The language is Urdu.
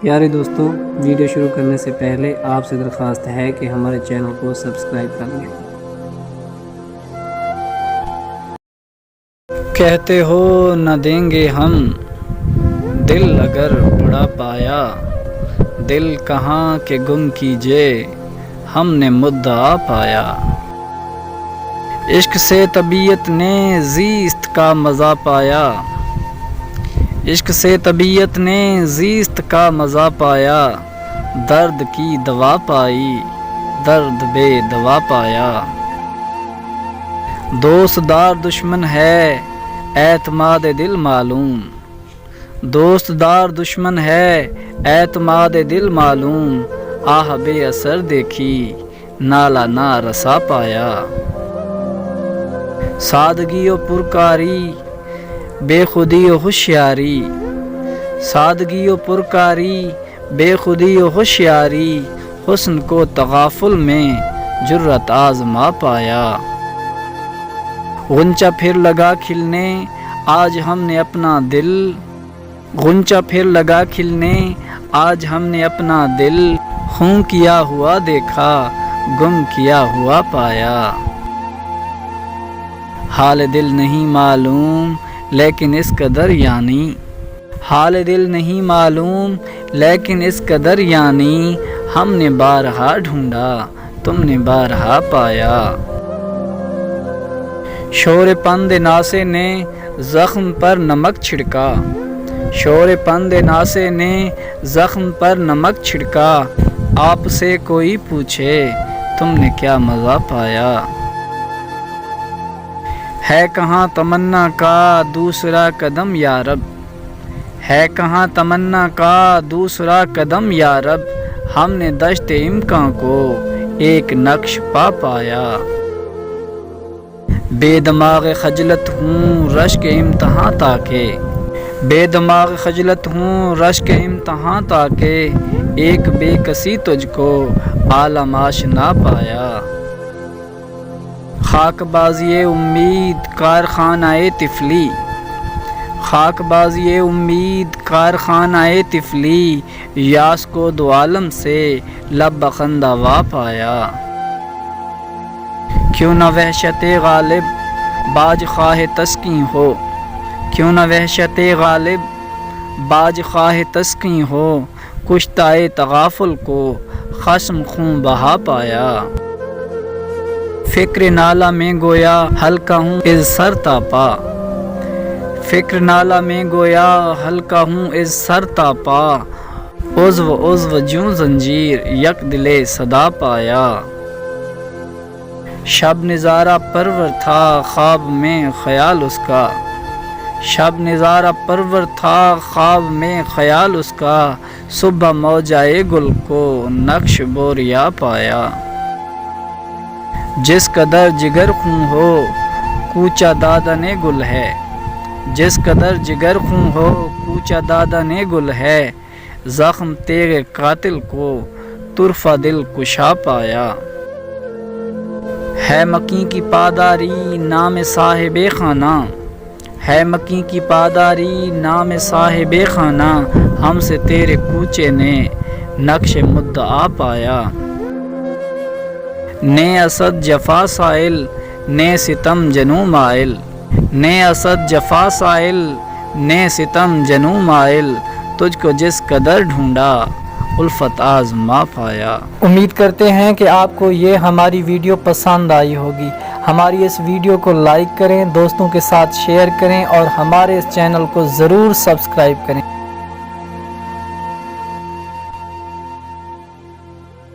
پیارے دوستوں، ویڈیو شروع کرنے سے پہلے آپ سے درخواست ہے کہ ہمارے چینل کو سبسکرائب کر لیں۔ کہتے ہو نہ دیں گے ہم، دل اگر بڑا پایا، دل کہاں کہ گم کیجے، ہم نے مدعا پایا۔ عشق سے طبیعت نے زیست کا مزہ پایا، عشق سے طبیعت نے زیست کا مزہ پایا، درد کی دوا پائی، درد بے دوا پایا۔ دوست دار دشمن ہے اعتماد دل معلوم، دوست دار دشمن ہے اعتماد دل معلوم، آہ بے اثر دیکھی نالا نہ رسا پایا۔ سادگی و پرکاری بے خودی و ہوشیاری، سادگی و پرکاری بے خودی و ہوشیاری، حسن کو تغافل میں جرت آزما پایا۔ غنچہ پھر لگا کھلنے آج ہم نے اپنا دل، غنچہ پھر لگا کھلنے آج ہم نے اپنا دل، خون کیا ہوا دیکھا گم کیا ہوا پایا۔ حال دل نہیں معلوم لیکن اس قدر یعنی، حال دل نہیں معلوم لیکن اس قدر یعنی، ہم نے بارہا ڈھونڈا تم نے بارہا پایا۔ شور پند ناسے نے زخم پر نمک چھڑکا، شور پند ناسے نے زخم پر نمک چھڑکا، آپ سے کوئی پوچھے تم نے کیا مزہ پایا۔ ہے کہاں تمنا کا دوسرا قدم یا رب، ہے کہاں تمنا کا دوسرا قدم یا رب، ہم نے دشت امکان کو ایک نقش پا پایا۔ بے دماغ خجلت ہوں رشک امتحاں تاکہ، بے دماغ خجلت ہوں رشک امتحاں تاکہ، ایک بے کسی تجھ کو عالم آشنا پایا۔ خاک بازی امید کارخانہ طفلی، خاک بازی امید کارخانہ طفلی، یاس کو دو عالم سے لب بخندہ وا پایا۔ کیوں نہ وحشت غالب باج خواہ تسکین ہو، کیوں نہ وحشت غالب باج خواہ تسکین ہو، کشتۂ تغافل کو خشم خون بہا پایا۔ فکر نالہ میں گویا ہلکا ہوں از سر تاپا، فکر نالہ میں گویا ہلکا ہوں از سر تاپا، عضو عضو جوں زنجیر یک دلے صدا پایا۔ شب نظارہ پرور تھا خواب میں خیال اس کا، شب نظارہ پرور تھا خواب میں خیال اس کا، صبح موجائے گل کو نقش بوریا پایا۔ جس قدر جگر خون ہو کوچہ دادن گل ہے، جس قدر جگر خون ہو کوچہ دادن گل ہے، زخم تیغ قاتل کو طرفہ دل کشا پایا۔ ہے مکیں کی پاداری نام صاحب خانہ، ہے مکیں کی پاداری نام صاحب خانہ، ہم سے تیرے کوچے نے نقش مدعا پایا۔ نے اسد جفا سائل نے ستم جنوں مائل، نے اسد جفا سائل نے ستم جنوں مائل، تجھ کو جس قدر ڈھونڈا الفت آزما پایا۔ امید کرتے ہیں کہ آپ کو یہ ہماری ویڈیو پسند آئی ہوگی۔ ہماری اس ویڈیو کو لائک کریں، دوستوں کے ساتھ شیئر کریں اور ہمارے اس چینل کو ضرور سبسکرائب کریں۔